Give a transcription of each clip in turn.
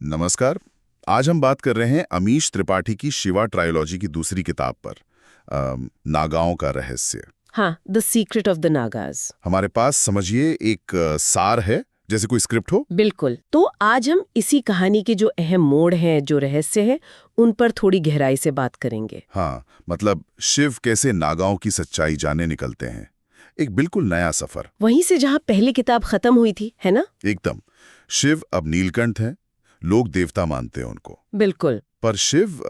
नमस्कार। आज हम बात कर रहे हैं अमीश त्रिपाठी की शिवा ट्रायोलॉजी की दूसरी किताब पर, नागाओं का रहस्य। हाँ, the secret of the Nagas. हमारे पास समझिए एक सार है, जैसे कोई स्क्रिप्ट हो। बिल्कुल। तो आज हम इसी कहानी के जो अहम मोड़ हैं, जो रहस्य हैं, उन पर थोड़ी गहराई से बात करेंगे। हाँ, मतलब शिव कैसे नागाओं की सच्चाई जाने निकलते हैं। एक बिल्कुल नया सफर। वहीं से जहाँ पहली किताब खत्म हुई थी, है ना? एकदम। शिव अब नीलकंठ हैं, लोग देवता मानते हैं उनको। बिल्कुल। पर शिव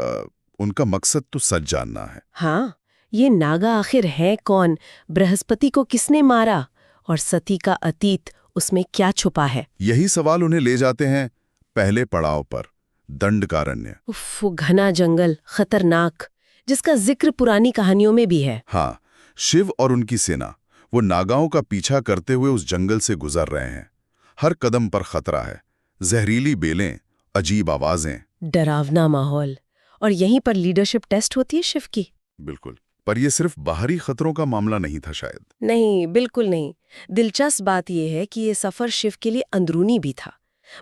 उनका मकसद तो सच जानना है। हाँ, ये नागा आखिर है कौन? बृहस्पति को किसने मारा? और सती का अतीत, उसमें क्या छुपा है? यही सवाल उन्हें ले जाते हैं पहले पड़ाव पर, दंडकारण्य। उफ, वो घना जंगल, खतरनाक, जिसका जिक्र पुरानी कहानियों में भी है। हाँ, शिव और उनकी सेना वो नागाओं का पीछा करते हुए उस जंगल से गुजर रहे हैं। हर कदम पर खतरा है, जहरीली बेलें, अजीब आवाजें। डरावना माहौल। और यहीं पर लीडरशिप टेस्ट होती है शिव की। बिल्कुल। पर यह सिर्फ बाहरी खतरों का मामला नहीं था शायद। नहीं, बिल्कुल नहीं। दिलचस्प बात यह है कि ये सफर शिव के लिए अंदरूनी भी था।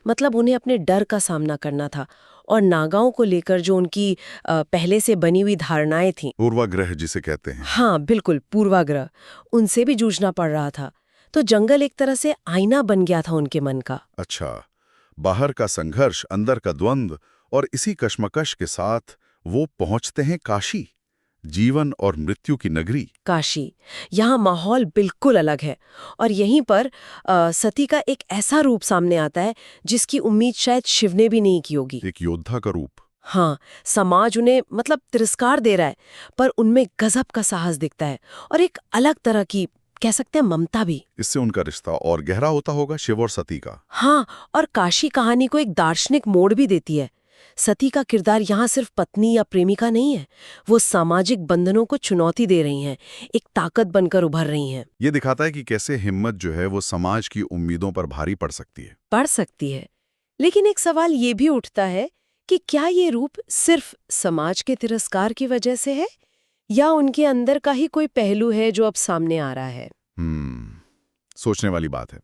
मतलब उन्हें अपने डर का सामना करना था और नागाओं को लेकर जो उनकी पहले से बनी हुई धारणाएं थीं। पूर्वाग्रह जिसे कहते हैं। हाँ, बिल्कुल, पूर्वाग्रह। उनसे भी जूझना पड़ रहा था। तो जंगल एक तरह से आईना बन गया था उनके मन का। अच्छा, बाहर का संघर्ष, अंदर का द्वंद्व, और इसी कश्मकश के साथ वो पहुंचते हैं काशी, जीवन और मृत्यु की नगरी। काशी, यहाँ माहौल बिल्कुल अलग है। और यहीं पर सती का एक ऐसा रूप सामने आता है जिसकी उम्मीद शायद शिव ने भी नहीं की होगी। एक योद्धा का रूप। हाँ, समाज उन्हें मतलब तिरस्कार दे रहा है, पर उनमें गजब का साहस दिखता है और एक अलग तरह की, कह सकते हैं, ममता भी। इससे उनका रिश्ता और गहरा होता होगा, शिव और सती का। हाँ, और काशी कहानी को एक दार्शनिक मोड़ भी देती है। सती का किरदार यहाँ सिर्फ पत्नी या प्रेमिका नहीं है, वो सामाजिक बंधनों को चुनौती दे रही हैं, एक ताकत बनकर उभर रही हैं। ये दिखाता है कि कैसे हिम्मत जो है वो समाज की उम्मीदों पर भारी पड़ सकती है। पड़ सकती है। लेकिन एक सवाल ये भी उठता है कि क्या ये रूप सिर्फ समाज के तिरस्कार की वजह से है, या उनके अंदर का ही कोई पहलू है जो अब सामने आ रहा है? सोचने वाली बात है।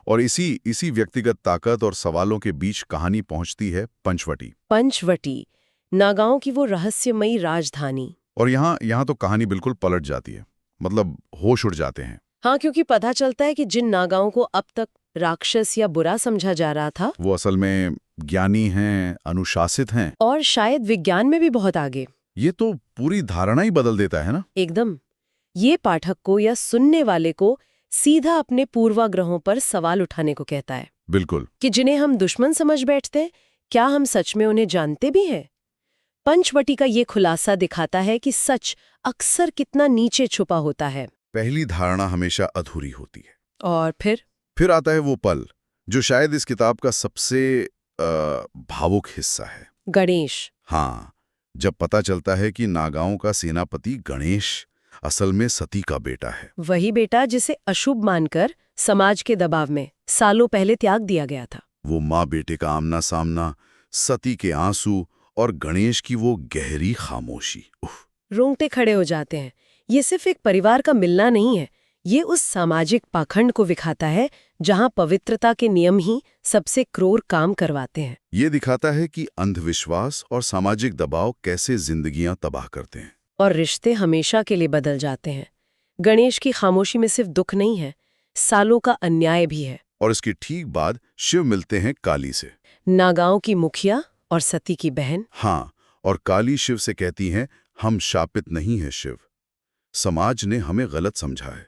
और इसी व्यक्तिगत ताकत और सवालों के बीच कहानी पहुंचती है पंचवटी। पंचवटी, नागाओं की वो रहस्यमयी राजधानी। और यहाँ तो कहानी बिल्कुल पलट जाती है, मतलब होश उड़ जाते हैं। हाँ, क्योंकि पता चलता है कि जिन नागाओं को अब तक राक्षस या बुरा समझा जा रहा था, वो असल में ज्ञानी हैं, अनुशासित हैं, और शायद विज्ञान में भी बहुत आगे। ये तो पूरी धारणा ही बदल देता है ना। एकदम। ये पाठक को या सुनने वाले को सीधा अपने पूर्वाग्रहों पर सवाल उठाने को कहता है। बिल्कुल। कि जिन्हें हम दुश्मन समझ बैठते हैं, क्या हम सच में उन्हें जानते भी हैं? पंचवटी का ये खुलासा दिखाता है कि सच अक्सर कितना नीचे छुपा होता है। पहली धारणा हमेशा अधूरी होती है। और फिर आता है वो पल जो शायद इस किताब का सबसे भावुक हिस्सा है। गणेश। हाँ, जब पता चलता है कि नागाओं का सेनापति गणेश असल में सती का बेटा है। वही बेटा जिसे अशुभ मानकर समाज के दबाव में सालों पहले त्याग दिया गया था। वो माँ बेटे का आमना सामना, सती के आंसू और गणेश की वो गहरी खामोशी, रोंगटे खड़े हो जाते हैं। ये सिर्फ एक परिवार का मिलना नहीं है, ये उस सामाजिक पाखंड को दिखाता है जहां पवित्रता के नियम ही सबसे क्रूर काम करवाते हैं। ये दिखाता है कि अंधविश्वास और सामाजिक दबाव कैसे जिंदगियां तबाह करते हैं और रिश्ते हमेशा के लिए बदल जाते हैं। गणेश की खामोशी में सिर्फ दुख नहीं है, सालों का अन्याय भी है। और इसके ठीक बाद शिव मिलते हैं काली से, नागाओं की मुखिया और सती की बहन। हाँ, और काली शिव से कहती हैं, हम शापित नहीं हैं शिव, समाज ने हमें गलत समझा है,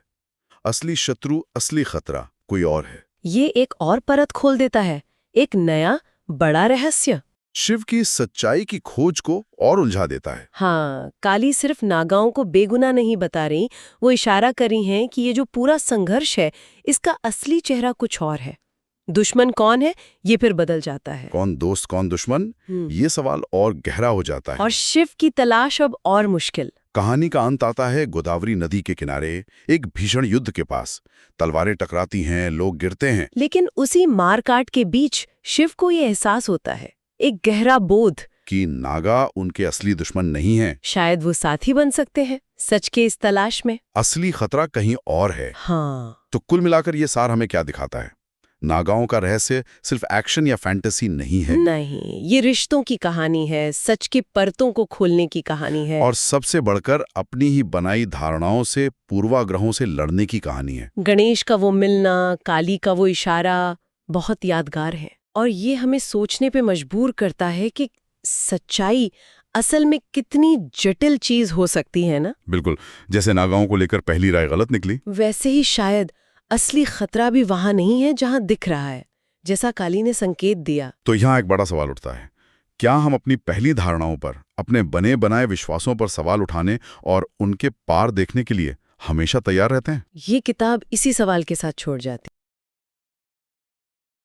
असली शत्रु, असली खतरा कोई और है। ये एक और परत खोल देता है, एक नया बड़ा रहस्य। शिव की सच्चाई की खोज को और उलझा देता है। हाँ, काली सिर्फ नागाओं को बेगुनाह नहीं बता रही, वो इशारा कर रही हैं कि ये जो पूरा संघर्ष है, इसका असली चेहरा कुछ और है। दुश्मन कौन है, ये फिर बदल जाता है। कौन दोस्त कौन दुश्मन, ये सवाल और गहरा हो जाता है। और शिव की तलाश अब और मुश्किल। कहानी का अंत आता है गोदावरी नदी के किनारे, एक भीषण युद्ध के पास। तलवारें टकराती हैं, लोग गिरते हैं। लेकिन उसी मारकाट के बीच शिव को ये एहसास होता है, एक गहरा बोध, कि नागा उनके असली दुश्मन नहीं हैं। शायद वो साथी बन सकते हैं सच के इस तलाश में। असली खतरा कहीं और है। हाँ। तो कुल मिलाकर ये सार हमें क्या दिखाता है? नागाओं का रहस्य सिर्फ एक्शन या फैंटेसी नहीं है, नहीं, ये रिश्तों की कहानी है, सच की परतों को खोलने की कहानी है। और सबसे बढ़कर अपनी ही बनाई धारणाओं से, पूर्वाग्रहों से लड़ने की कहानी है। गणेश का वो मिलना, काली का वो इशारा बहुत यादगार है और ये हमें सोचने पे मजबूर करता है कि सच्चाई असल में कितनी जटिल चीज हो सकती है ना। बिल्कुल, जैसे नागाओं को लेकर पहली राय गलत निकली, वैसे ही शायद असली खतरा भी वहां नहीं है जहां दिख रहा है, जैसा काली ने संकेत दिया। तो यहाँ एक बड़ा सवाल उठता है, क्या हम अपनी पहली धारणाओं पर, अपने बने बनाए विश्वासों पर सवाल उठाने और उनके पार देखने के लिए हमेशा तैयार रहते हैं? ये किताब इसी सवाल के साथ छोड़ जाती